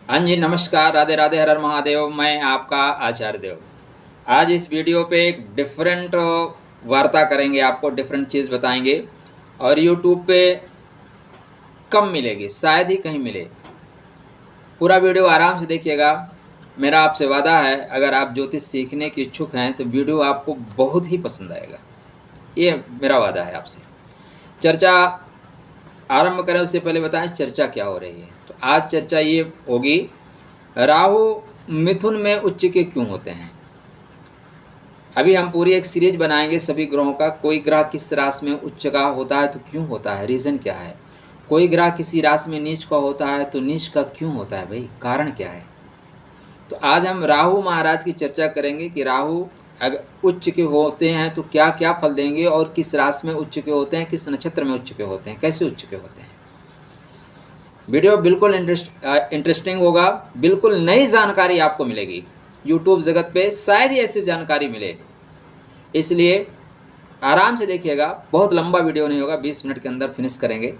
हाँ जी, नमस्कार, राधे राधे, हर हर महादेव। मैं आपका आचार्य देव। आज इस वीडियो पे एक डिफरेंट वार्ता करेंगे, आपको डिफरेंट चीज़ बताएंगे और यूट्यूब पे कम मिलेगी, शायद ही कहीं मिले। पूरा वीडियो आराम से देखिएगा। मेरा आपसे वादा है, अगर आप ज्योतिष सीखने के इच्छुक हैं तो वीडियो आपको बहुत ही पसंद आएगा। ये मेरा वादा है आपसे। चर्चा आरंभ करें उससे पहले बताएं चर्चा क्या हो रही है। तो आज चर्चा ये होगी, राहु मिथुन में उच्च के क्यों होते हैं। अभी हम पूरी एक सीरीज बनाएंगे सभी ग्रहों का। कोई ग्रह किस राशि में उच्च का होता है तो क्यों होता है, रीज़न क्या है। कोई ग्रह किसी राशि में नीच का होता है तो नीच का क्यों होता है, भाई कारण क्या है। तो आज हम राहु महाराज की चर्चा करेंगे कि राहु अगर उच्च के होते हैं तो क्या क्या फल देंगे, और किस राशि में उच्च के होते हैं, किस नक्षत्र में उच्च के होते हैं, कैसे उच्च के होते हैं। वीडियो बिल्कुल इंटरेस्टिंग होगा, बिल्कुल नई जानकारी आपको मिलेगी। यूट्यूब जगत पे शायद ही ऐसी जानकारी मिले, इसलिए आराम से देखिएगा। बहुत लंबा वीडियो नहीं होगा, 20 मिनट के अंदर फिनिश करेंगे।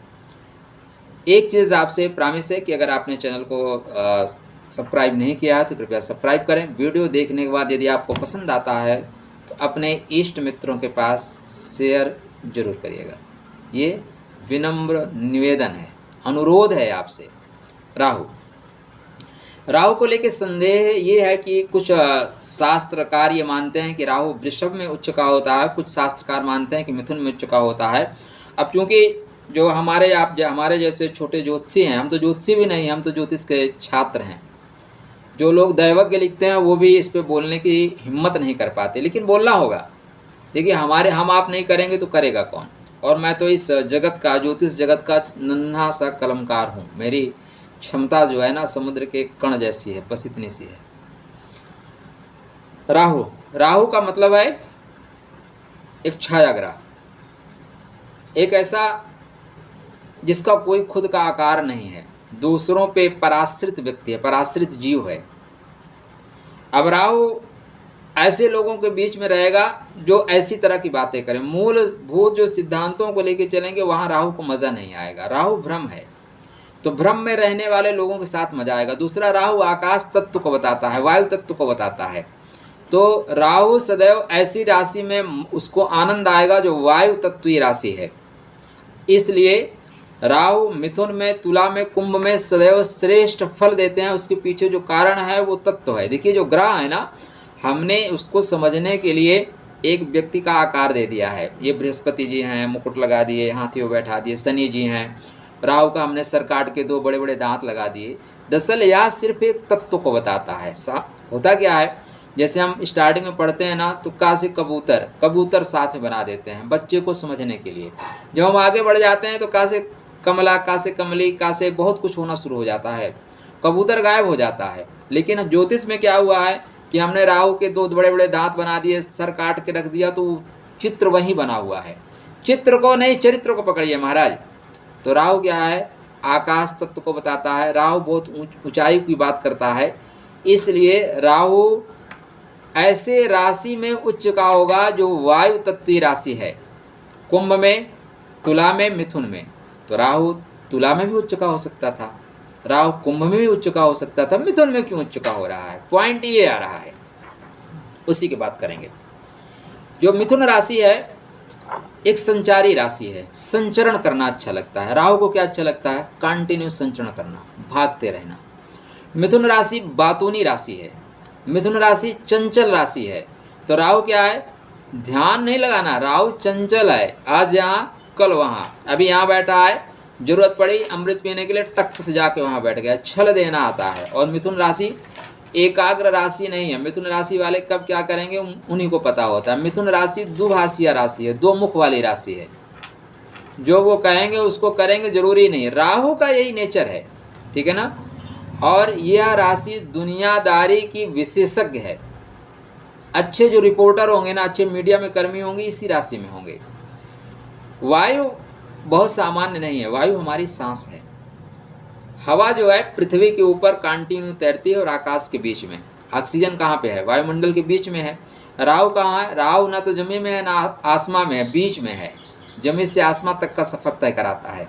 एक चीज़ आपसे प्रॉमिस है कि अगर आपने चैनल को सब्सक्राइब नहीं किया है तो कृपया सब्सक्राइब करें। वीडियो देखने के बाद यदि आपको पसंद आता है तो अपने इष्ट मित्रों के पास शेयर जरूर करिएगा। ये विनम्र निवेदन है, अनुरोध है आपसे। राहु को लेकर संदेह ये है कि कुछ शास्त्रकार ये मानते हैं कि राहु वृषभ में उच्च का होता है, कुछ शास्त्रकार मानते हैं कि मिथुन में उच्च का होता है। अब चूंकि जो हमारे जैसे छोटे ज्योतिषी हैं, हम तो ज्योतिषी भी नहीं, हम तो ज्योतिष के छात्र हैं। जो लोग दैवज्ञ लिखते हैं वो भी इस पे बोलने की हिम्मत नहीं कर पाते, लेकिन बोलना होगा। देखिए, हम आप नहीं करेंगे तो करेगा कौन। और मैं तो इस जगत का, ज्योतिष जगत का नन्हा सा कलमकार हूँ। मेरी क्षमता जो है ना, समुद्र के कण जैसी है, बस इतनी सी है। राहु का मतलब है एक छाया ग्रह, एक ऐसा जिसका कोई खुद का आकार नहीं है, दूसरों पे पराश्रित व्यक्ति है, पराश्रित जीव है। अब राहु ऐसे लोगों के बीच में रहेगा जो ऐसी तरह की बातें करें, मूलभूत जो सिद्धांतों को लेकर चलेंगे, वहां राहु को मजा नहीं आएगा। राहु भ्रम है, तो भ्रम में रहने वाले लोगों के साथ मजा आएगा। दूसरा, राहु आकाश तत्व को बताता है, वायु तत्व को बताता है। तो राहु सदैव ऐसी राशि में उसको आनंद आएगा जो वायु तत्वीय राशि है। इसलिए राहु मिथुन में, तुला में, कुंभ में सदैव श्रेष्ठ फल देते हैं। उसके पीछे जो कारण है वो तत्व है। देखिए, जो ग्रह है ना, हमने उसको समझने के लिए एक व्यक्ति का आकार दे दिया है। ये बृहस्पति जी हैं, मुकुट लगा दिए, हाथी को बैठा दिए। शनि जी हैं, राहु का हमने सर काट के 2 बड़े बड़े दांत लगा दिए। दरअसल यह सिर्फ एक तत्व को बताता है। होता क्या है, जैसे हम स्टार्टिंग में पढ़ते हैं ना, तो का से कबूतर साथ में बना देते हैं बच्चे को समझने के लिए। जब हम आगे बढ़ जाते हैं तो का से कमला, का से कमली, का से बहुत कुछ होना शुरू हो जाता है, कबूतर गायब हो जाता है। लेकिन ज्योतिष में क्या हुआ है कि हमने राहु के 2 बड़े बड़े दांत बना दिए, सर काट के रख दिया, तो चित्र वही बना हुआ है। चित्र को नहीं, चरित्र को पकड़िए महाराज। तो राहु क्या है, आकाश तत्व को बताता है। राहु बहुत ऊंचाई की बात करता है। इसलिए राहु ऐसे राशि में उच्च का होगा जो वायु तत्वीय राशि है, कुंभ में, तुला में, मिथुन में। तो राहु तुला में भी उच्च का हो सकता था, राहु कुंभ में भी उच्च का हो सकता था, मिथुन में क्यों उच्च का हो रहा है। पॉइंट ये आ रहा है, उसी की बात करेंगे। जो मिथुन राशि है एक संचारी राशि है, संचरण करना अच्छा लगता है। राहु को क्या अच्छा लगता है, कंटिन्यू संचरण करना, भागते रहना। मिथुन राशि बातूनी राशि है, मिथुन राशि चंचल राशि है। तो राहु क्या है, ध्यान नहीं लगाना। राहु चंचल है, आज यहाँ कल वहाँ। अभी यहाँ बैठा है, जरूरत पड़ी अमृत पीने के लिए, टक से जाके वहाँ बैठ गया। छल देना आता है। और मिथुन राशि एकाग्र राशि नहीं है। मिथुन राशि वाले कब क्या करेंगे उन्हीं को पता होता है। मिथुन राशि दुभाषिया राशि है, 2 मुख वाली राशि है। जो वो कहेंगे उसको करेंगे, जरूरी नहीं। राहु का यही नेचर है, ठीक है ना। और यह राशि दुनियादारी की विशेषज्ञ है। अच्छे जो रिपोर्टर होंगे ना, अच्छे मीडिया में कर्मी होंगे, इसी राशि में होंगे। वायु बहुत सामान्य नहीं है, वायु हमारी सांस है। हवा जो है पृथ्वी के ऊपर कंटिन्यू तैरती है और आकाश के बीच में। ऑक्सीजन कहाँ पे है, वायुमंडल के बीच में है। राहु कहाँ है, राहु ना तो जमीन में है ना आसमां में है, बीच में है। जमीन से आसमां तक का सफर तय कराता है।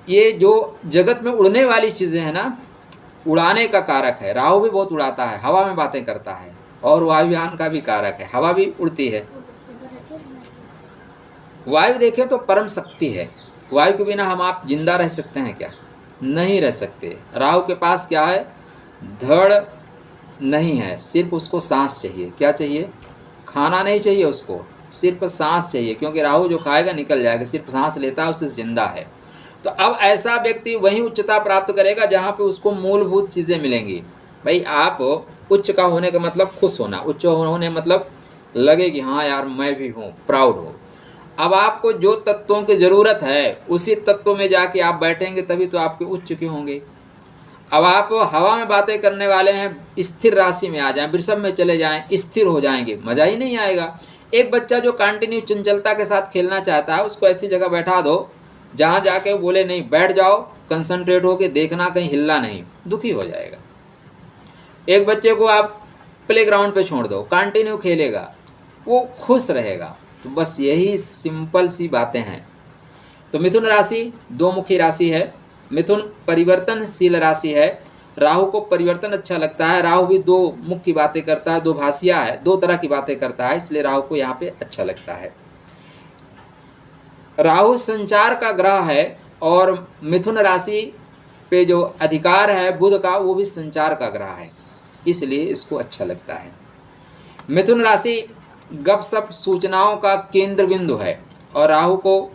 ये जो जगत में उड़ने वाली चीज़ें हैं ना, उड़ाने का कारक है। राहु भी बहुत उड़ाता है, हवा में बातें करता है, और वायुयान का भी कारक है, हवा भी उड़ती है। वायु देखें तो परम शक्ति है। वायु के बिना हम आप जिंदा रह सकते हैं क्या? नहीं रह सकते। राहु के पास क्या है? धड़ नहीं है, सिर्फ उसको सांस चाहिए। क्या चाहिए? खाना नहीं चाहिए उसको, सिर्फ सांस चाहिए, क्योंकि राहु जो खाएगा निकल जाएगा, सिर्फ सांस लेता है, उससे जिंदा है। तो अब ऐसा व्यक्ति वही उच्चता प्राप्त करेगा जहाँ पे उसको मूलभूत चीज़ें मिलेंगी। भाई आप उच्च का होने का मतलब खुश होना, उच्च होने मतलब लगे कि हाँ यार मैं भी हूँ, प्राउड हो। अब आपको जो तत्वों की ज़रूरत है उसी तत्वों में जाके आप बैठेंगे, तभी तो आपके उच्च के होंगे। अब आप हवा में बातें करने वाले हैं, स्थिर राशि में आ जाएं, वृषभ में चले जाएं, स्थिर हो जाएंगे, मज़ा ही नहीं आएगा। एक बच्चा जो कंटिन्यू चंचलता के साथ खेलना चाहता है, उसको ऐसी जगह बैठा दो जहाँ जाके वो बोले नहीं बैठ जाओ, कंसंट्रेट होके देखना, कहीं हिलना नहीं, दुखी हो जाएगा। एक बच्चे को आप प्लेग्राउंड पे छोड़ दो, कंटिन्यू खेलेगा, वो खुश रहेगा। तो बस यही सिंपल सी बातें हैं। तो मिथुन राशि दो मुखी राशि है। मिथुन परिवर्तनशील राशि है। राहु को परिवर्तन अच्छा लगता है। राहु भी दो मुख की बातें करता है, दो भाषिया है, दो तरह की बातें करता है, इसलिए राहु को यहाँ पे अच्छा लगता है। राहु संचार का ग्रह है, और मिथुन राशि पे जो अधिकार है बुध का, वो भी संचार का ग्रह है, इसलिए इसको अच्छा लगता है। मिथुन राशि गपशप सूचनाओं का केंद्र बिंदु है, और राहु को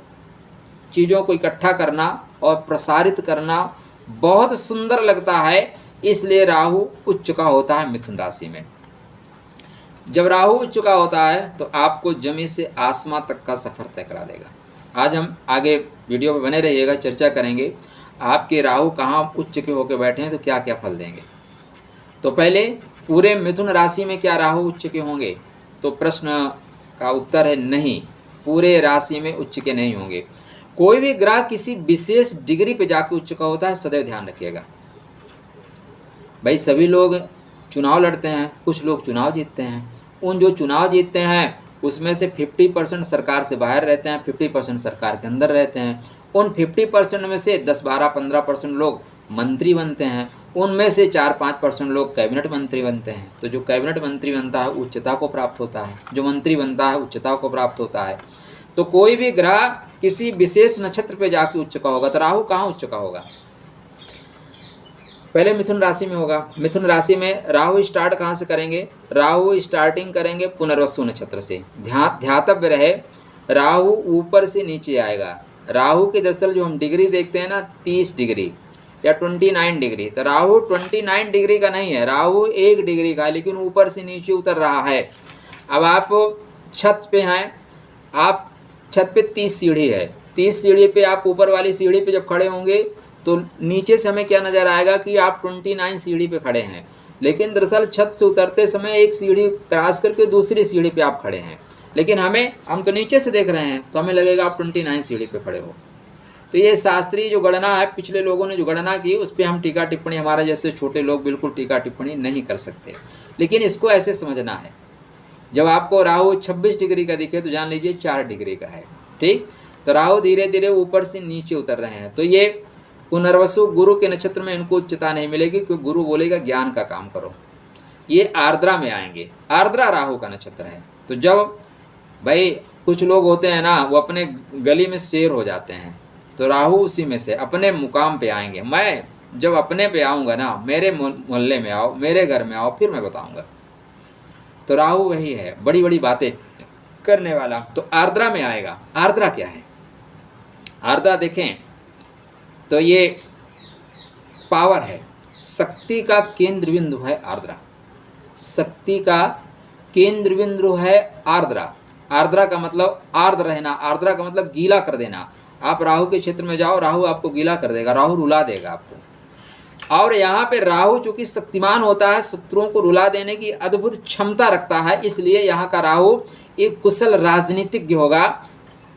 चीज़ों को इकट्ठा करना और प्रसारित करना बहुत सुंदर लगता है, इसलिए राहु उच्च का होता है मिथुन राशि में। जब राहु उच्च का होता है तो आपको जमीन से आसमां तक का सफ़र तय करा देगा। आज हम आगे वीडियो में बने रहिएगा, चर्चा करेंगे आपके राहु कहाँ उच्च के होकर बैठे हैं तो क्या क्या फल देंगे। तो पहले पूरे मिथुन राशि में क्या राहु उच्च के होंगे? तो प्रश्न का उत्तर है नहीं, पूरे राशि में उच्च के नहीं होंगे। कोई भी ग्रह किसी विशेष डिग्री पे जाकर उच्च का होता है, सदैव ध्यान रखिएगा। भाई सभी लोग चुनाव लड़ते हैं, कुछ लोग चुनाव जीतते हैं। उन जो चुनाव जीतते हैं उसमें से 50% सरकार से बाहर रहते हैं, 50% सरकार के अंदर रहते हैं। उन 50% में से 10, 12, 15% लोग मंत्री बनते हैं, उनमें से 4-5% लोग कैबिनेट मंत्री बनते हैं। तो जो कैबिनेट मंत्री बनता है उच्चता को प्राप्त होता है, जो मंत्री बनता है उच्चता को प्राप्त होता है। तो कोई भी ग्रह किसी विशेष नक्षत्र पे जाके उच्च का होगा। तो राहु कहाँ उच्च का होगा? पहले मिथुन राशि में होगा। मिथुन राशि में राहु स्टार्ट कहाँ से करेंगे? राहु स्टार्टिंग करेंगे पुनर्वसु नक्षत्र से। ध्यातव्य रहे, राहु ऊपर से नीचे आएगा। राहु की दरअसल जो हम डिग्री देखते हैं ना, 30 डिग्री या 29 डिग्री, तो राहु 29 डिग्री का नहीं है, राहु 1 डिग्री का है, लेकिन ऊपर से नीचे उतर रहा है। अब आप छत पे हैं, आप छत पे 30 सीढ़ी है, 30 सीढ़ी पे आप ऊपर वाली सीढ़ी पे जब खड़े होंगे तो नीचे से हमें क्या नज़र आएगा कि आप 29 सीढ़ी पे खड़े हैं, लेकिन दरअसल छत से उतरते समय एक सीढ़ी क्रॉस करके दूसरी सीढ़ी पे आप खड़े हैं, लेकिन हम तो नीचे से देख रहे हैं तो हमें लगेगा आप 29 सीढ़ी पे खड़े हो। तो ये शास्त्रीय जो गणना है, पिछले लोगों ने जो गणना की उस पर हम टीका टिप्पणी, हमारे जैसे छोटे लोग बिल्कुल टीका टिप्पणी नहीं कर सकते, लेकिन इसको ऐसे समझना है। जब आपको राहु 26 डिग्री का दिखे तो जान लीजिए 4 डिग्री का है, ठीक। तो राहु धीरे धीरे ऊपर से नीचे उतर रहे हैं। तो ये पुनर्वसु गुरु के नक्षत्र में इनको उच्चता नहीं मिलेगी, क्योंकि गुरु बोलेगा ज्ञान का काम करो। ये आर्द्रा में आएंगे, आर्द्रा राहु का नक्षत्र है। तो जब भाई कुछ लोग होते हैं ना, वो अपने गली में शेर हो जाते हैं, तो राहु उसी में से अपने मुकाम पे आएंगे। मैं जब अपने पे आऊँगा ना, मेरे मोहल्ले में आओ, मेरे घर में आओ, फिर मैं बताऊँगा। तो राहु वही है, बड़ी बड़ी बातें करने वाला। तो आर्द्रा में आएगा। आर्द्रा क्या है? आर्द्रा देखें तो ये पावर है, शक्ति का केंद्र बिंदु है आर्द्रा, शक्ति का केंद्र बिंदु है आर्द्रा। आर्द्रा का मतलब आर्द्र रहना, आर्द्रा का मतलब गीला कर देना। आप राहु के क्षेत्र में जाओ, राहु आपको गीला कर देगा, राहु रुला देगा आपको। और यहाँ पे राहु चूंकि शक्तिमान होता है, शत्रुओं को रुला देने की अद्भुत क्षमता रखता है, इसलिए यहाँ का राहु एक कुशल राजनीतिज्ञ होगा,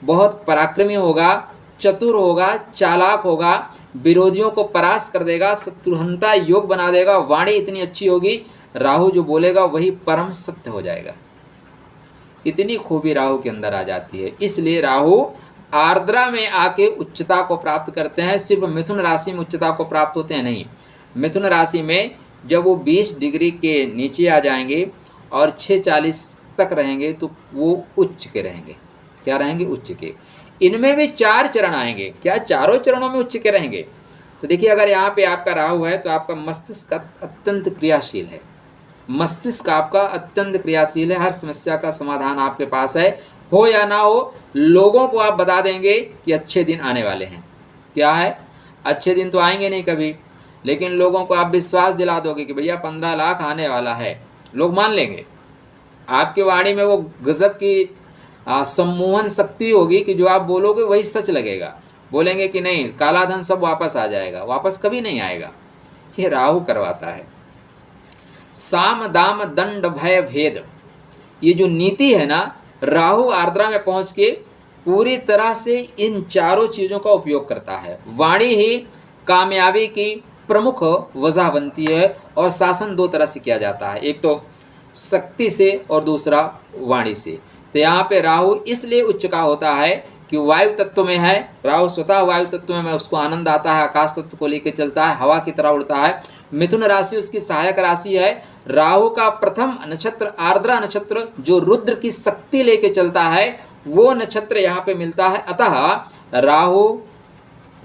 बहुत पराक्रमी होगा, चतुर होगा, चालाक होगा, विरोधियों को परास्त कर देगा, शत्रुहंता योग बना देगा। वाणी इतनी अच्छी होगी, राहु जो बोलेगा वही परम सत्य हो जाएगा। इतनी खूबी राहु के अंदर आ जाती है, इसलिए राहु आर्द्रा में आके उच्चता को प्राप्त करते हैं। सिर्फ मिथुन राशि में उच्चता को प्राप्त होते हैं नहीं, मिथुन राशि में जब वो 20 डिग्री के नीचे आ जाएंगे और 640 तक रहेंगे तो वो उच्च के रहेंगे। क्या रहेंगे? उच्च के। इनमें भी 4 चरण आएंगे। क्या चारों चरणों में उच्च के रहेंगे? तो देखिए, अगर यहाँ पे आपका राहु है तो आपका मस्तिष्क अत्यंत क्रियाशील है। मस्तिष्क आपका अत्यंत क्रियाशील है। हर समस्या का समाधान आपके पास है, हो या ना हो। लोगों को आप बता देंगे कि अच्छे दिन आने वाले हैं। क्या है? अच्छे दिन तो आएंगे नहीं कभी, लेकिन लोगों को आप विश्वास दिला दोगे कि भैया 15 लाख आने वाला है, लोग मान लेंगे। आपकी वाणी में वो गजब की सम्मोहन शक्ति होगी कि जो आप बोलोगे वही सच लगेगा। बोलेंगे कि नहीं, काला धन सब वापस आ जाएगा। वापस कभी नहीं आएगा, ये राहु करवाता है। साम दाम दंड भय भेद, ये जो नीति है ना, राहु आर्द्रा में पहुंच के पूरी तरह से इन चारों चीज़ों का उपयोग करता है। वाणी ही कामयाबी की प्रमुख वजह बनती है और शासन 2 तरह से किया जाता है, एक तो शक्ति से और दूसरा वाणी से। तो यहाँ पे राहु इसलिए उच्च का होता है कि वायु तत्व में है। राहु स्वतः वायु तत्व में उसको आनंद आता है, आकाश तत्व को लेकर चलता है, हवा की तरह उड़ता है। मिथुन राशि उसकी सहायक राशि है। राहु का प्रथम नक्षत्र आर्द्रा नक्षत्र जो रुद्र की शक्ति लेके चलता है, वो नक्षत्र यहाँ पे मिलता है। अतः राहु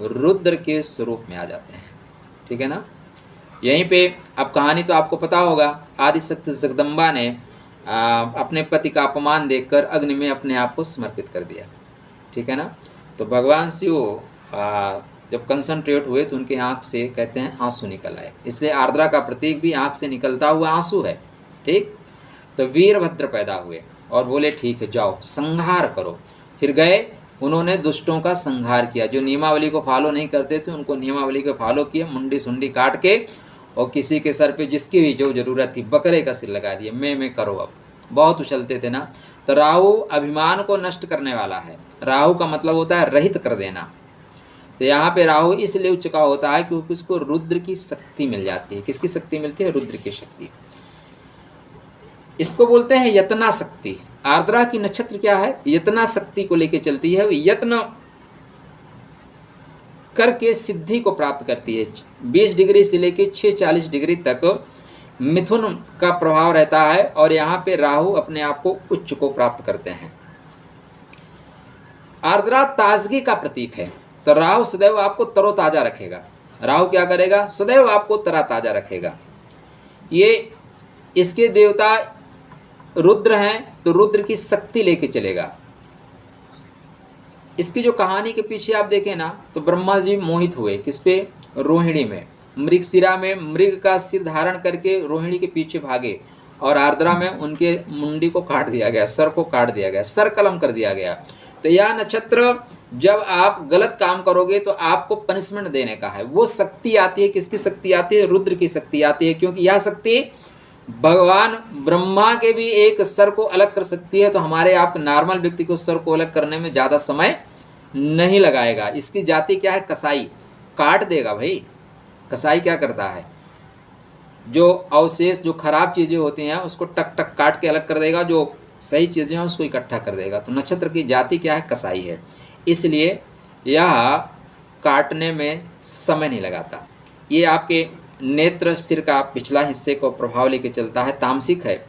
रुद्र के स्वरूप में आ जाते हैं। ठीक है ना? यहीं पे अब कहानी तो आपको पता होगा, आदिशक्ति जगदम्बा ने अपने पति का अपमान देखकर अग्नि में अपने आप को समर्पित कर दिया। ठीक है ना? तो भगवान शिव जब कंसंट्रेट हुए तो उनके आँख से कहते हैं आंसू निकल आए। इसलिए आर्द्रा का प्रतीक भी आँख से निकलता हुआ आंसू है। ठीक? तो वीरभद्र पैदा हुए और बोले ठीक है जाओ संहार करो। फिर गए, उन्होंने दुष्टों का संहार किया। जो नियमावली को फॉलो नहीं करते थे उनको नियमावली को फॉलो किए, मुंडी सुंडी काट के, और किसी के सर पे जिसकी भी जो जरूरत थी बकरे का सिर लगा दिया। मैं करो। अब बहुत उछलते थे ना। तो राहु अभिमान को नष्ट करने वाला है। राहु का मतलब होता है रहित कर देना। तो यहाँ पे राहु इसलिए उच्च का होता है क्योंकि उसको रुद्र की शक्ति मिल जाती है। किसकी शक्ति मिलती है? रुद्र की शक्ति। इसको बोलते हैं यतना शक्ति। आर्द्रा की नक्षत्र क्या है? यतना शक्ति को लेके चलती है। यत्न करके सिद्धि को प्राप्त करती है। 20 डिग्री से लेके 640 डिग्री तक मिथुन का प्रभाव रहता है और यहाँ पे राहु अपने आप को उच्च को प्राप्त करते हैं। आर्द्रा ताजगी का प्रतीक है। तो राहु सदैव आपको तरोताजा रखेगा। राहु क्या करेगा? सदैव आपको तरोताजा रखेगा। ये इसके देवता रुद्र हैं तो रुद्र की शक्ति लेके चलेगा। इसकी जो कहानी के पीछे आप देखें ना, तो ब्रह्मा जी मोहित हुए किस पे? रोहिणी में। मृगशिरा में मृग का सिर धारण करके रोहिणी के पीछे भागे और आर्द्रा में उनके मुंडी को काट दिया गया, सर को काट दिया गया, सर कलम कर दिया गया। तो यह नक्षत्र जब आप गलत काम करोगे तो आपको पनिशमेंट देने का है। वो शक्ति आती है। किसकी शक्ति आती है? रुद्र की शक्ति आती है। क्योंकि यह शक्ति भगवान ब्रह्मा के भी एक सर को अलग कर सकती है। तो हमारे आप नॉर्मल व्यक्ति को सर को अलग करने में ज़्यादा समय नहीं लगाएगा। इसकी जाति क्या है? कसाई। काट देगा भाई। कसाई क्या करता है? जो अवशेष, जो खराब चीज़ें होती हैं उसको टक टक काट के अलग कर देगा, जो सही चीज़ें हैं उसको इकट्ठा कर देगा। तो नक्षत्र की जाति क्या है? कसाई है। इसलिए यह काटने में समय नहीं लगाता। ये आपके नेत्र, सिर का पिछला हिस्से को प्रभाव लेके चलता है, तामसिक है।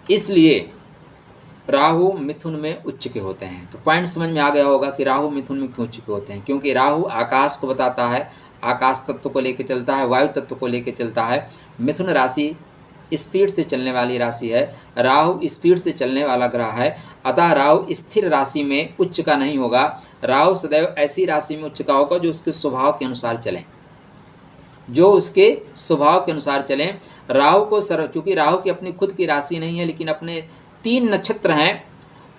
इसलिए राहु मिथुन में उच्च के होते हैं। तो पॉइंट समझ में आ गया होगा कि राहु मिथुन में क्यों उच्च के होते हैं। क्योंकि राहु आकाश को बताता है, आकाश तत्व को लेके चलता है, वायु तत्व को लेके चलता है। मिथुन राशि स्पीड से चलने वाली राशि है। राहु स्पीड से चलने वाला ग्रह है। अतः राहु स्थिर राशि में उच्च का नहीं होगा। राहु सदैव ऐसी राशि में उच्च का होगा जो उसके स्वभाव के अनुसार चलें, जो उसके स्वभाव के अनुसार चलें। राहु को क्योंकि राहु की अपनी खुद की राशि नहीं है, लेकिन अपने 3 नक्षत्र हैं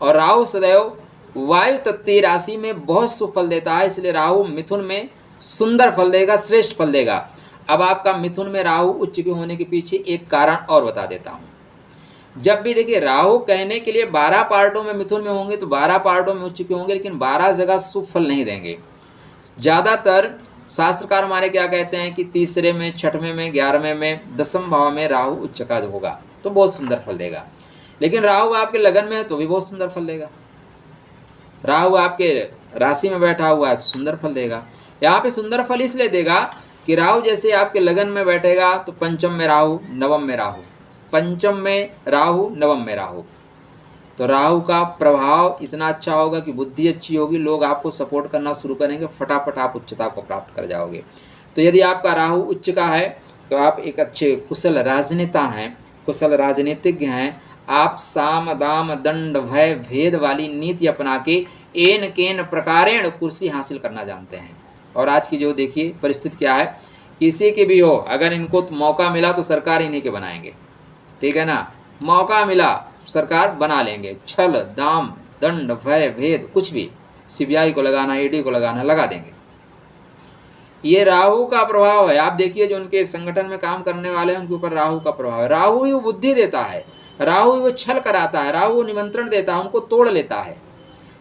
और राहु सदैव वायु तत्वीय राशि में बहुत शुभ फल देता है। इसलिए राहु मिथुन में सुंदर फल देगा, श्रेष्ठ फल देगा। अब आपका मिथुन में राहु उच्च के होने के पीछे एक कारण और बता देता हूँ। जब भी देखिए राहु कहने के लिए 12 पार्टों में मिथुन में होंगे तो 12 पार्टों में उच्च के होंगे, लेकिन 12 जगह शुभ फल नहीं देंगे। ज़्यादातर शास्त्रकार हमारे क्या कहते हैं कि तीसरे में, छठवें में, 11वें में, 10वें भाव में राहु उच्च का होगा तो बहुत सुंदर फल देगा। लेकिन राहु आपके लगन में है तो भी बहुत सुंदर फल देगा। राहु आपके राशि में बैठा हुआ है तो सुंदर फल देगा। यहाँ पे सुंदर फल इसलिए देगा कि राहु जैसे आपके लगन में बैठेगा तो पंचम में राहु, नवम में राहु, पंचम में राहु, नवम में राहु, तो राहु का प्रभाव इतना अच्छा होगा कि बुद्धि अच्छी होगी, लोग आपको सपोर्ट करना शुरू करेंगे, फटाफट आप उच्चता को प्राप्त कर जाओगे। तो यदि आपका राहु उच्च का है तो आप एक अच्छे कुशल राजनेता हैं, कुशल राजनीतिज्ञ हैं। आप साम दाम दंड भय भेद वाली नीति अपना के एन केन प्रकारेण कुर्सी हासिल करना जानते हैं। और आज की जो देखिए परिस्थिति क्या है, किसी की भी हो, अगर इनको मौका मिला तो सरकार इन्हीं के बनाएंगे, ठीक है ना, मौका मिला सरकार बना लेंगे। छल दाम दंड भय भेद कुछ भी, सीबीआई को लगाना, ईडी को लगाना, लगा देंगे। ये राहु का प्रभाव है। आप देखिए जो उनके संगठन में काम करने वाले हैं उनके ऊपर राहु का प्रभाव है। राहु ही वो बुद्धि देता है, राहु ही वो छल कराता है, राहु निमंत्रण देता है, उनको तोड़ लेता है।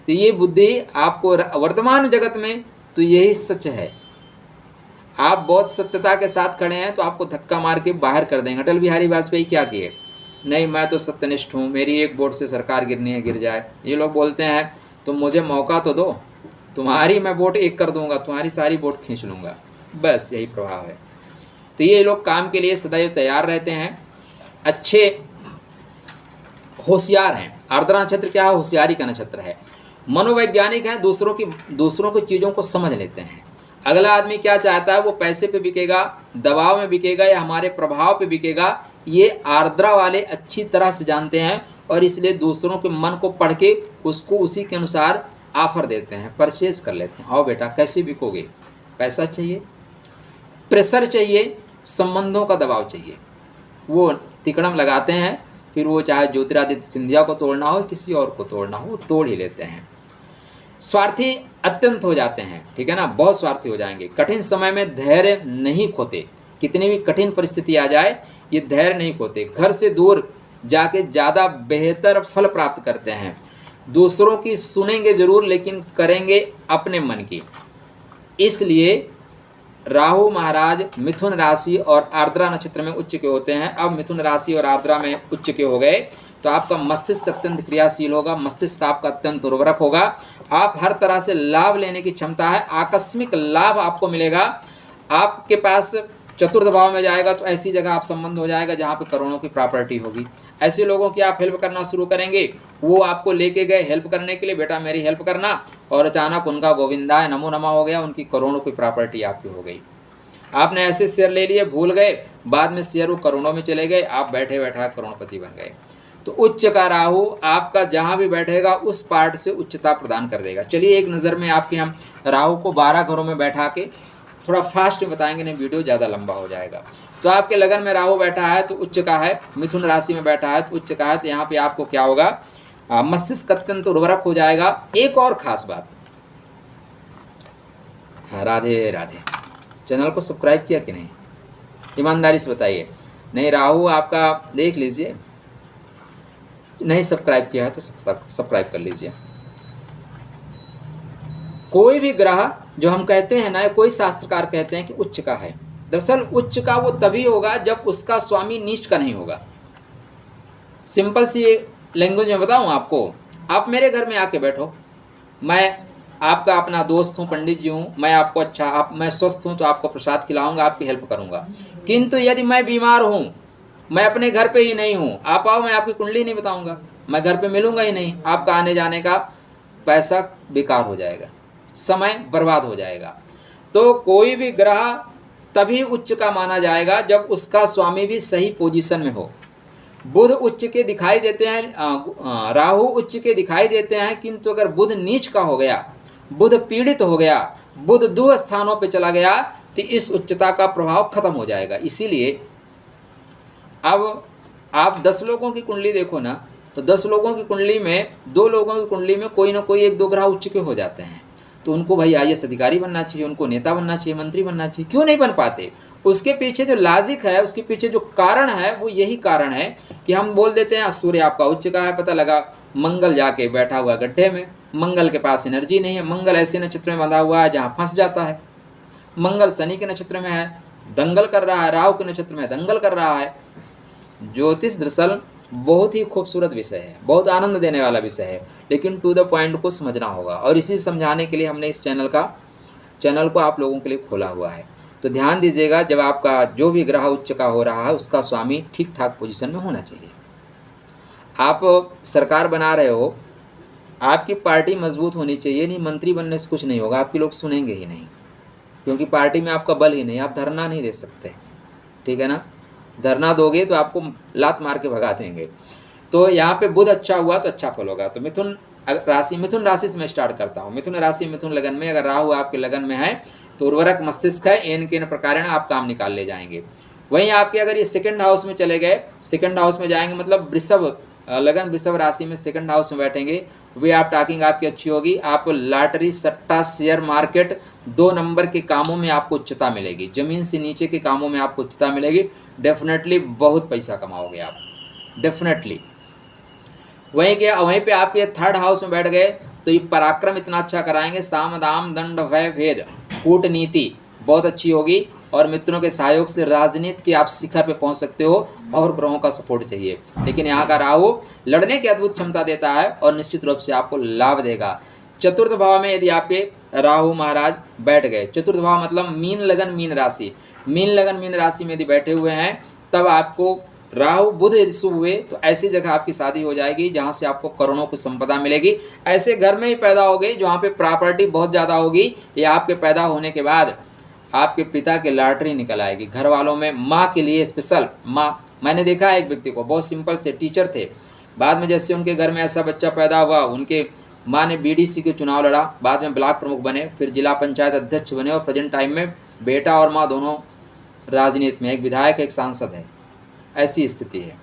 तो ये बुद्धि आपको वर्तमान जगत में तो यही सच है। आप बहुत सत्यता के साथ खड़े हैं तो आपको धक्का मार के बाहर कर देंगे। अटल बिहारी वाजपेयी क्या किए, नहीं मैं तो सत्यनिष्ठ हूँ, मेरी एक वोट से सरकार गिरनी है, गिर जाए। ये लोग बोलते हैं तुम मुझे मौका तो दो, तुम्हारी मैं वोट एक कर दूंगा, तुम्हारी सारी वोट खींच लूँगा, बस यही प्रभाव है। तो ये लोग काम के लिए सदैव तैयार रहते हैं, अच्छे होशियार हैं। आर्द्रा नक्षत्र क्या है, होशियारी का नक्षत्र है। मनोवैज्ञानिक हैं, दूसरों की चीज़ों को समझ लेते हैं। अगला आदमी क्या चाहता है, वो पैसे पे बिकेगा, दबाव में बिकेगा या हमारे प्रभाव पे बिकेगा, ये आर्द्रा वाले अच्छी तरह से जानते हैं और इसलिए दूसरों के मन को पढ़ के उसको उसी के अनुसार ऑफर देते हैं, परचेज कर लेते हैं। आओ बेटा कैसे बिकोगे, पैसा चाहिए, प्रेशर चाहिए, संबंधों का दबाव चाहिए, वो तिकड़म लगाते हैं। फिर वो चाहे ज्योतिरादित्य सिंधिया को तोड़ना हो, किसी और को तोड़ना हो, वो तोड़ ही लेते हैं। स्वार्थी अत्यंत हो जाते हैं, ठीक है ना, बहुत स्वार्थी हो जाएंगे। कठिन समय में धैर्य नहीं खोते, कितनी भी कठिन परिस्थिति आ जाए ये धैर्य नहीं खोते। घर से दूर जाके ज़्यादा बेहतर फल प्राप्त करते हैं। दूसरों की सुनेंगे जरूर लेकिन करेंगे अपने मन की। इसलिए राहु महाराज मिथुन राशि और आर्द्रा नक्षत्र में उच्च के होते हैं। अब मिथुन राशि और आर्द्रा में उच्च के हो गए तो आपका मस्तिष्क अत्यंत क्रियाशील होगा, मस्तिष्क आपका अत्यंत उर्वरक होगा। आप हर तरह से लाभ लेने की क्षमता है, आकस्मिक लाभ आपको मिलेगा। आपके पास चतुर्थ भाव में जाएगा तो ऐसी जगह आप संबंध हो जाएगा जहाँ पे करोड़ों की प्रॉपर्टी होगी। ऐसे लोगों की आप हेल्प करना शुरू करेंगे, वो आपको लेके गए हेल्प करने के लिए, बेटा मेरी हेल्प करना, और अचानक उनका गोविंदा है नमो नमा हो गया, उनकी करोड़ों की प्रॉपर्टी आपकी हो गई। आपने ऐसे शेयर ले लिए, भूल गए, बाद में शेयर वो करोड़ों में चले गए, आप बैठे बैठा करोड़पति बन गए। तो उच्च का राहु आपका जहाँ भी बैठेगा उस पार्ट से उच्चता प्रदान कर देगा। चलिए एक नज़र में आपके हम राहु को 12 घरों में बैठा के थोड़ा फास्ट में बताएंगे, नहीं वीडियो ज़्यादा लंबा हो जाएगा। तो आपके लगन में राहु बैठा है तो उच्च का है, मिथुन राशि में बैठा है तो उच्च का है। तो यहाँ पे आपको क्या होगा, मस्तिष्क अत्यंत उर्वरक हो जाएगा। एक और खास बात, हाँ राधे राधे, चैनल को सब्सक्राइब किया कि नहीं, ईमानदारी से बताइए। नहीं राहु आपका देख लीजिए, नहीं सब्सक्राइब किया है तो सब्सक्राइब कर लीजिए। कोई भी ग्रह जो हम कहते हैं ना, कोई शास्त्रकार कहते हैं कि उच्च का है, दरअसल उच्च का वो तभी होगा जब उसका स्वामी नीच का नहीं होगा। सिंपल सी लैंग्वेज में बताऊं आपको, आप मेरे घर में आके बैठो, मैं आपका अपना दोस्त हूं, पंडित जी हूं, मैं आपको मैं स्वस्थ हूं तो आपको प्रसाद खिलाऊंगा, आपकी हेल्प करूंगा। किंतु यदि मैं बीमार हूं, मैं अपने घर पे ही नहीं हूं, आप आओ, मैं आपकी कुंडली नहीं बताऊंगा, मैं घर पे मिलूंगा ही नहीं, आपका आने जाने का पैसा बेकार हो जाएगा, समय बर्बाद हो जाएगा। तो कोई भी ग्रह तभी उच्च का माना जाएगा जब उसका स्वामी भी सही पोजीशन में हो। बुध उच्च के दिखाई देते हैं, राहु उच्च के दिखाई देते हैं, किंतु अगर बुध नीच का हो गया, बुध पीड़ित हो गया, बुध 2 स्थानों पे चला गया तो इस उच्चता का प्रभाव खत्म हो जाएगा। इसीलिए अब आप 10 लोगों की कुंडली देखो ना, तो 10 लोगों की कुंडली में 2 लोगों की कुंडली में कोई ना कोई 1-2 ग्रह उच्च के हो जाते हैं। तो उनको भाई IAS अधिकारी बनना चाहिए, उनको नेता बनना चाहिए, मंत्री बनना चाहिए, क्यों नहीं बन पाते? उसके पीछे जो लॉजिक है, उसके पीछे जो कारण है, वो यही कारण है कि हम बोल देते हैं सूर्य आपका उच्च का है, पता लगा मंगल जाके बैठा हुआ गड्ढे में, मंगल के पास एनर्जी नहीं है, मंगल ऐसे नक्षत्र में बंधा हुआ है जहाँ फंस जाता है, मंगल शनि के नक्षत्र में है दंगल कर रहा है, राहु के नक्षत्र में दंगल कर रहा है। ज्योतिष दरअसल बहुत ही खूबसूरत विषय है, बहुत आनंद देने वाला विषय है, लेकिन टू द पॉइंट को समझना होगा। और इसी समझाने के लिए हमने इस चैनल को आप लोगों के लिए खोला हुआ है। तो ध्यान दीजिएगा, जब आपका जो भी ग्रह उच्च का हो रहा है उसका स्वामी ठीक ठाक पोजीशन में होना चाहिए। आप सरकार बना रहे हो, आपकी पार्टी मजबूत होनी चाहिए, नहीं मंत्री बनने से कुछ नहीं होगा, आपके लोग सुनेंगे ही नहीं, क्योंकि पार्टी में आपका बल ही नहीं, आप धरना नहीं दे सकते, ठीक है ना। धरना दोगे तो आपको लात मार के भगा देंगे। तो यहाँ पे बुध अच्छा हुआ तो अच्छा फल होगा। तो मिथुन राशि से मैं स्टार्ट करता हूँ। मिथुन राशि मिथुन लगन में अगर राहु आपके लगन में है तो उर्वरक मस्तिष्क है, एन के प्रकार आप काम निकाल ले जाएंगे। वहीं आपके अगर ये सेकंड हाउस में चले गए, सेकंड हाउस में जाएंगे मतलब वृषभ लगन, वृषभ राशि में सेकंड हाउस में बैठेंगे, वे आप टाकिंग आपकी अच्छी होगी। आप लॉटरी, सट्टा, शेयर मार्केट 2 नंबर के कामों में आपको उच्चता मिलेगी, जमीन से नीचे के कामों में आपको उच्चता मिलेगी। डेफिनेटली बहुत पैसा कमाओगे आप, डेफिनेटली। वहीं पे आपके थर्ड हाउस में बैठ गए तो ये पराक्रम इतना अच्छा कराएंगे, साम दाम दंड भय भेद, कूटनीति बहुत अच्छी होगी, और मित्रों के सहयोग से राजनीति के आप शिखर पे पहुंच सकते हो, और ग्रहों का सपोर्ट चाहिए। लेकिन यहाँ का राहु लड़ने की अद्भुत क्षमता देता है और निश्चित रूप से आपको लाभ देगा। चतुर्थ भाव में यदि आपके राहु महाराज बैठ गए, चतुर्थ भाव मतलब मीन लगन मीन राशि, मीन लगन मीन राशि में यदि बैठे हुए हैं, तब आपको राहु बुध यदि शुभ हुए तो ऐसी जगह आपकी शादी हो जाएगी जहाँ से आपको करोड़ों की संपदा मिलेगी। ऐसे घर में ही पैदा होगे जहाँ पे प्रॉपर्टी बहुत ज़्यादा होगी। ये आपके पैदा होने के बाद आपके पिता की लॉटरी निकल आएगी। घर वालों में माँ के लिए स्पेशल, माँ, मैंने देखा है एक व्यक्ति को, बहुत सिंपल से टीचर थे, बाद में जैसे उनके घर में ऐसा बच्चा पैदा हुआ, उनके माँ ने बीडीसी के चुनाव लड़ा, बाद में ब्लॉक प्रमुख बने, फिर जिला पंचायत अध्यक्ष बने, और प्रेजेंट टाइम में बेटा और माँ दोनों राजनीति में, एक विधायक एक सांसद है, ऐसी स्थिति है।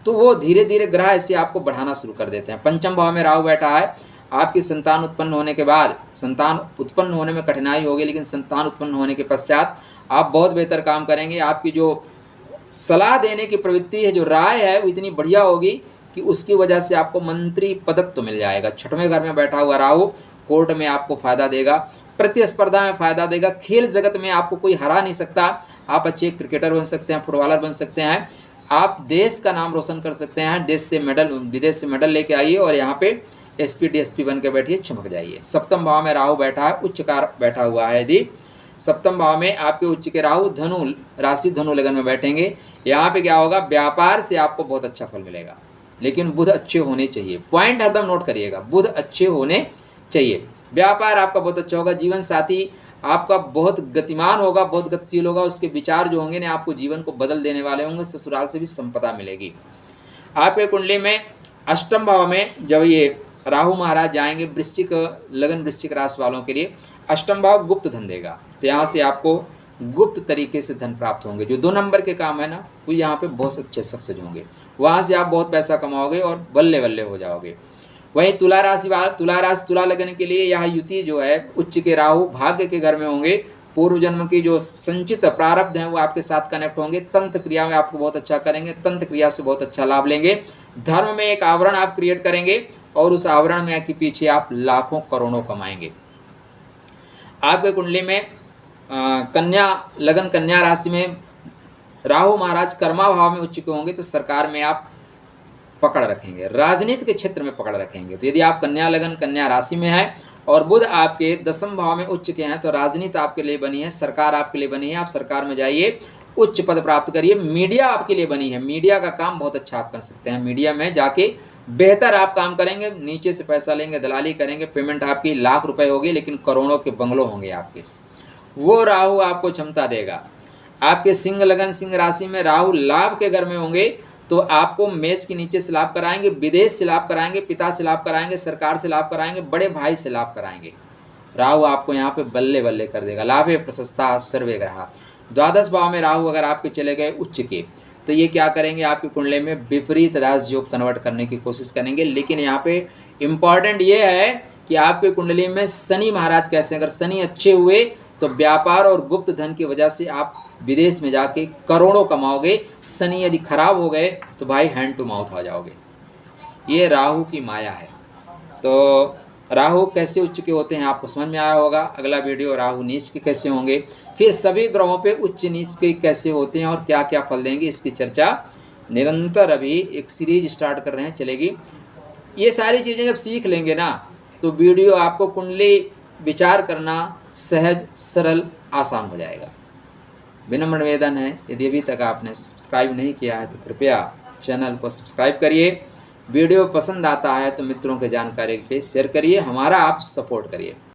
तो वो धीरे धीरे ग्रह ऐसे आपको बढ़ाना शुरू कर देते हैं। पंचम भाव में राहु बैठा है, आपकी संतान उत्पन्न होने के बाद, संतान उत्पन्न होने में कठिनाई होगी, लेकिन संतान उत्पन्न होने के पश्चात आप बहुत बेहतर काम करेंगे। आपकी जो सलाह देने की प्रवृत्ति है, जो राय है, वो इतनी बढ़िया होगी कि उसकी वजह से आपको मंत्री पदक तो मिल जाएगा। छठवें घर में बैठा हुआ राहु कोर्ट में आपको फायदा देगा, प्रतिस्पर्धा में फायदा देगा, खेल जगत में आपको कोई हरा नहीं सकता। आप अच्छे क्रिकेटर बन सकते हैं, फुटबॉलर बन सकते हैं, आप देश का नाम रोशन कर सकते हैं। देश से मेडल, विदेश से मेडल लेके आइए और यहाँ पे एसपी डीएसपी बन के बैठिए, चमक जाइए। सप्तम भाव में राहु बैठा है, उच्च का बैठा हुआ है। यदि सप्तम भाव में आपके उच्च के राहु धनु राशि धनु लगन में बैठेंगे, यहाँ पे क्या होगा, व्यापार से आपको बहुत अच्छा फल मिलेगा, लेकिन बुध अच्छे होने चाहिए। पॉइंट हरदम नोट करिएगा, बुध अच्छे होने चाहिए। व्यापार आपका बहुत अच्छा होगा, जीवन साथी आपका बहुत गतिमान होगा, बहुत गतिशील होगा, उसके विचार जो होंगे ना आपको जीवन को बदल देने वाले होंगे। ससुराल से भी संपदा मिलेगी। आपके कुंडली में अष्टम भाव में जब ये राहु महाराज जाएंगे, वृश्चिक लगन वृश्चिक राशि वालों के लिए अष्टम भाव गुप्त धन देगा, तो यहाँ से आपको गुप्त तरीके से धन प्राप्त होंगे। जो 2 नंबर के काम है ना, वो यहाँ पे बहुत अच्छे सक्सेस होंगे, वहाँ से आप बहुत पैसा कमाओगे और बल्ले बल्ले हो जाओगे। वहीं तुला राशि तुला लगन के लिए यह युति जो है, उच्च के राहु भाग्य के घर में होंगे, पूर्व जन्म की जो संचित प्रारब्ध हैं वो आपके साथ कनेक्ट होंगे। तंत्र क्रिया में आपको बहुत अच्छा करेंगे, तंत्र क्रिया से बहुत अच्छा लाभ लेंगे। धर्म में एक आवरण आप क्रिएट करेंगे और उस आवरण में के पीछे आप लाखों करोड़ों कमाएंगे। आपके कुंडली में कन्या लगन कन्या राशि में राहु महाराज कर्मा भाव में उच्च के होंगे, तो सरकार में आप पकड़ रखेंगे, राजनीति के क्षेत्र में पकड़ रखेंगे। तो यदि आप कन्या लगन कन्या राशि में है और बुध आपके 10वें भाव में उच्च के हैं, तो राजनीति आपके लिए बनी है, सरकार आपके लिए बनी है। आप सरकार में जाइए, उच्च पद प्राप्त करिए। मीडिया आपके लिए बनी है, मीडिया का काम बहुत अच्छा आप कर सकते हैं। मीडिया में जाके बेहतर आप काम करेंगे, नीचे से पैसा लेंगे, दलाली करेंगे, पेमेंट आपकी लाख रुपए होगी, लेकिन करोड़ों के बंगलों होंगे आपके। वो राहु आपको क्षमता देगा। आपके सिंह लगन सिंह राशि में राहु लाभ के घर में होंगे, तो आपको मेष के नीचे से लाभ कराएंगे, विदेश से लाभ कराएंगे, पिता से लाभ कराएंगे, सरकार से लाभ कराएंगे, बड़े भाई से लाभ कराएंगे। राहु आपको यहाँ पे बल्ले बल्ले कर देगा। लाभे प्रशस्ता सर्वे ग्रहा। 12 भाव में राहु अगर आपके चले गए उच्च के, तो ये क्या करेंगे, आपके कुंडली में विपरीत राजयोग कन्वर्ट करने की कोशिश करेंगे। लेकिन यहाँ पे इम्पॉर्टेंट ये है कि आपके कुंडली में शनि महाराज कैसे, अगर शनि अच्छे हुए तो व्यापार और गुप्त धन की वजह से आप विदेश में जाके करोड़ों कमाओगे। शनि यदि खराब हो गए तो भाई हैंड टू माउथ आ जाओगे। ये राहु की माया है। तो राहु कैसे उच्च के होते हैं आपको समझ में आया होगा। अगला वीडियो राहु नीच के कैसे होंगे, फिर सभी ग्रहों पे उच्च नीच के कैसे होते हैं और क्या क्या फल देंगे, इसकी चर्चा निरंतर अभी एक सीरीज स्टार्ट कर रहे हैं, चलेगी। ये सारी चीज़ें जब सीख लेंगे ना तो वीडियो आपको कुंडली विचार करना सहज, सरल, आसान हो जाएगा। विनम्र निवेदन है, यदि अभी तक आपने सब्सक्राइब नहीं किया है तो कृपया चैनल को सब्सक्राइब करिए। वीडियो पसंद आता है तो मित्रों के जानकारी पे शेयर करिए, हमारा आप सपोर्ट करिए।